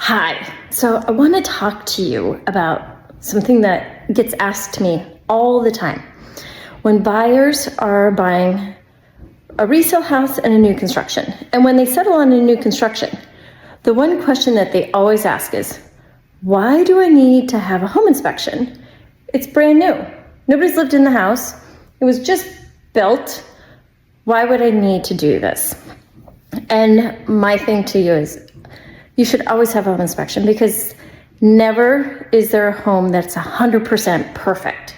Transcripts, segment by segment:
Hi, so I want to talk to you about something that gets asked to me all the time. When buyers are buying a resale house and a new construction, and when they settle on a new construction, the one question that they always ask is, why do I need to have a home inspection? It's brand new. Nobody's lived in the house. It was just built. Why would I need to do this? And my thing to you is, you should always have a home inspection, because never is there a home that's 100% perfect.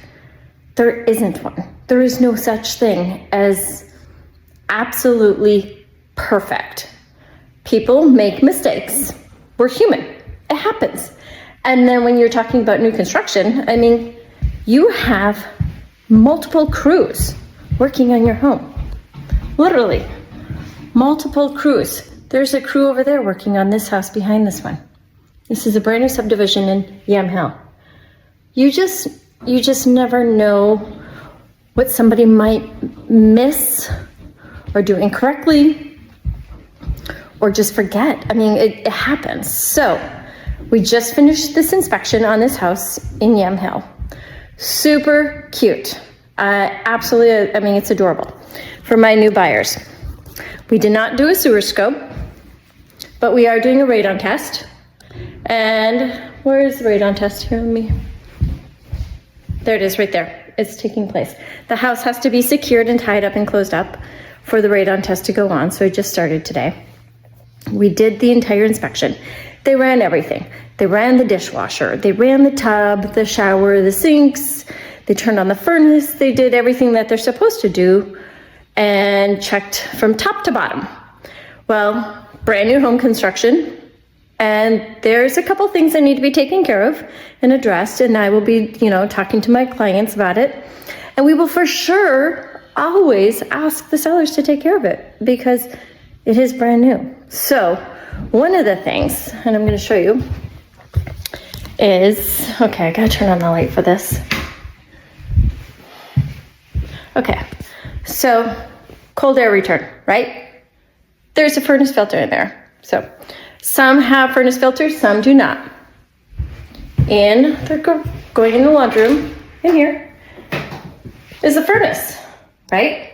There isn't one. There is no such thing as absolutely perfect. People make mistakes. We're human. It happens. And then when you're talking about new construction, I mean, you have multiple crews working on your home. Literally, multiple crews. There's a crew over there working on this house behind this one. This is a brand new subdivision in Yamhill. You just never know what somebody might miss or do incorrectly or just forget. I mean, it happens. So we just finished this inspection on this house in Yamhill. Super cute. Absolutely, I mean, it's adorable for my new buyers. We did not do a sewer scope, but we are doing a radon test. And where is the radon test here? There it is right there. It's taking place. The house has to be secured and tied up and closed up for the radon test to go on. So it just started today. We did the entire inspection. They ran everything. They ran the dishwasher. They ran the tub, the shower, the sinks. They turned on the furnace. They did everything that they're supposed to do and checked from top to bottom. Well, brand new home construction, and there's a couple things that need to be taken care of and addressed, and I will be, talking to my clients about it. And we will for sure always ask the sellers to take care of it because it is brand new. So one of the things, and I'm going to show you, is, okay, I gotta turn on the light for this. Okay, so cold air return, right? There's a furnace filter in there. So some have furnace filters, some do not. And they're going in the laundry room. In here is a furnace, right?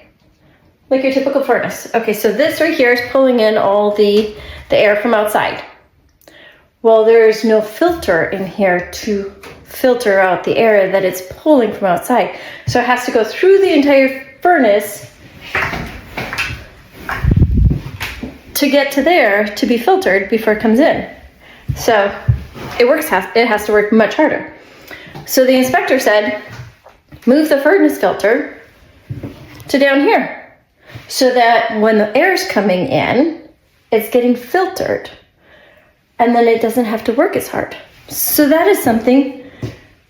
Like your typical furnace. Okay, so this right here is pulling in all the air from outside. Well, there's no filter in here to filter out the air that it's pulling from outside. So it has to go through the entire furnace to get to there to be filtered before it comes in. So it has to work much harder. So the inspector said, move the furnace filter to down here so that when the air's coming in, it's getting filtered and then it doesn't have to work as hard. So that is something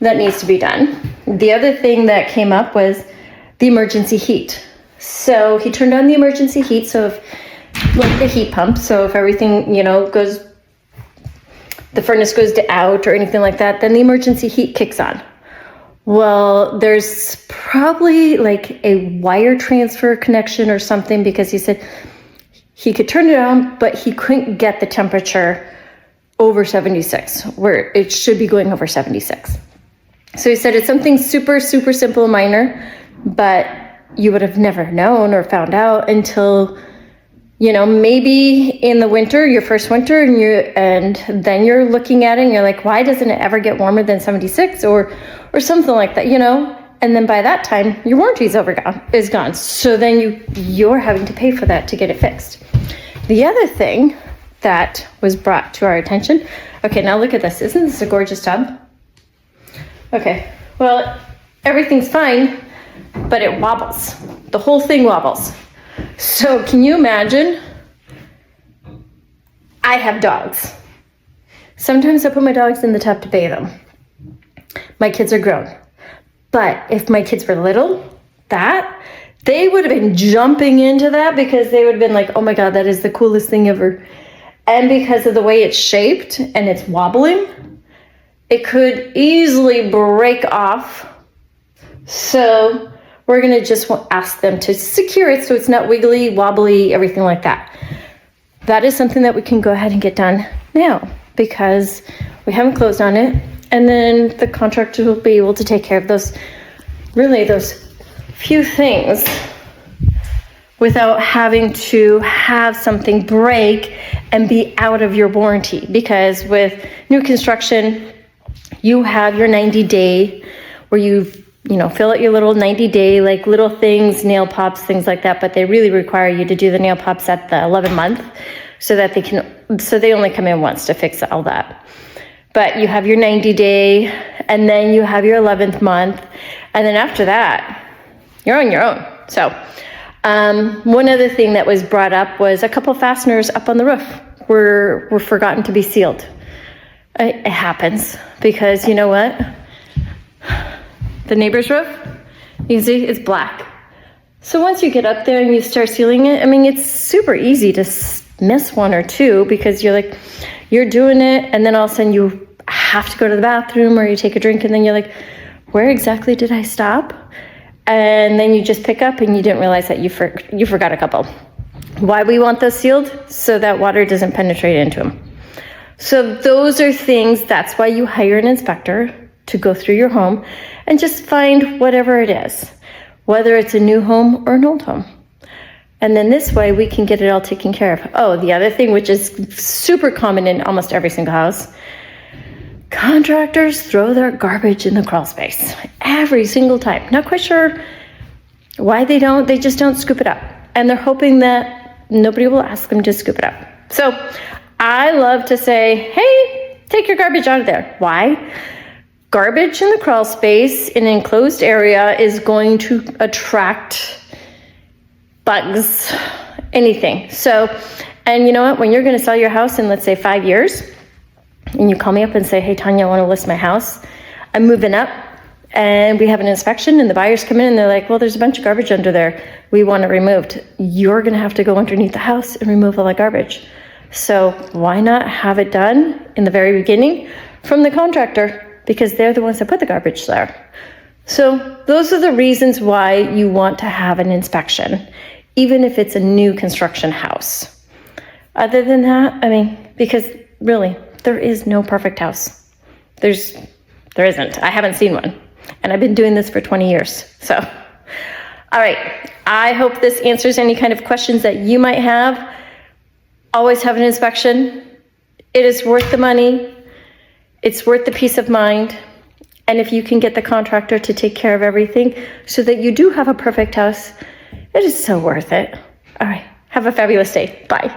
that needs to be done. The other thing that came up was the emergency heat. So he turned on the emergency heat, so if like the heat pump, so if everything, goes, the furnace goes out or anything like that, then the emergency heat kicks on. Well, there's probably like a wire transfer connection or something, because he said he could turn it on, but he couldn't get the temperature over 76, where it should be going over 76. So he said it's something super, super simple, minor, but you would have never known or found out until maybe in the winter, your first winter, and then you're looking at it and you're like, why doesn't it ever get warmer than 76 or something like that, And then by that time, your warranty is gone. So then you're having to pay for that to get it fixed. The other thing that was brought to our attention, okay, now look at this. Isn't this a gorgeous tub? Okay, well, everything's fine, but it wobbles. The whole thing wobbles. So can you imagine? I have dogs. Sometimes I put my dogs in the tub to bathe them. My kids are grown. But if my kids were little, they would have been jumping into that because they would have been like, oh my God, that is the coolest thing ever. And because of the way it's shaped and it's wobbling, it could easily break off. So we're going to just ask them to secure it so it's not wiggly, wobbly, everything like that. That is something that we can go ahead and get done now. because we haven't closed on it. And then the contractor will be able to take care of those few things without having to have something break and be out of your warranty. Because with new construction, you have your 90-day where you fill out your little 90-day, like little things, nail pops, things like that, but they really require you to do the nail pops at the 11th month so that they only come in once to fix all that. But you have your 90-day, and then you have your 11th month, and then after that, you're on your own. So one other thing that was brought up was a couple fasteners up on the roof were forgotten to be sealed. It happens because you know what? The neighbor's roof, you see, it's black. So once you get up there and you start sealing it, I mean, it's super easy to miss one or two because you're doing it, and then all of a sudden you have to go to the bathroom or you take a drink, and then you're like, where exactly did I stop? And then you just pick up and you didn't realize that you forgot a couple. Why we want those sealed? So that water doesn't penetrate into them. So those are things, that's why you hire an inspector to go through your home and just find whatever it is, whether it's a new home or an old home. And then this way we can get it all taken care of. Oh, the other thing, which is super common in almost every single house, contractors throw their garbage in the crawl space every single time. Not quite sure why they just don't scoop it up. And they're hoping that nobody will ask them to scoop it up. So I love to say, hey, take your garbage out of there. Why? Garbage in the crawl space in an enclosed area is going to attract bugs, anything. So, and you know what? When you're going to sell your house in, let's say, 5 years, and you call me up and say, hey, Tanya, I want to list my house. I'm moving up, and we have an inspection, and the buyers come in, and they're like, well, there's a bunch of garbage under there. We want it removed. You're going to have to go underneath the house and remove all the garbage. So why not have it done in the very beginning from the contractor? Because they're the ones that put the garbage there. So those are the reasons why you want to have an inspection, even if it's a new construction house. Other than that, I mean, because really, there is no perfect house. There isn't. I haven't seen one. And I've been doing this for 20 years. So, all right. I hope this answers any kind of questions that you might have. Always have an inspection. It is worth the money. It's worth the peace of mind. And if you can get the contractor to take care of everything so that you do have a perfect house, it is so worth it. All right. Have a fabulous day. Bye.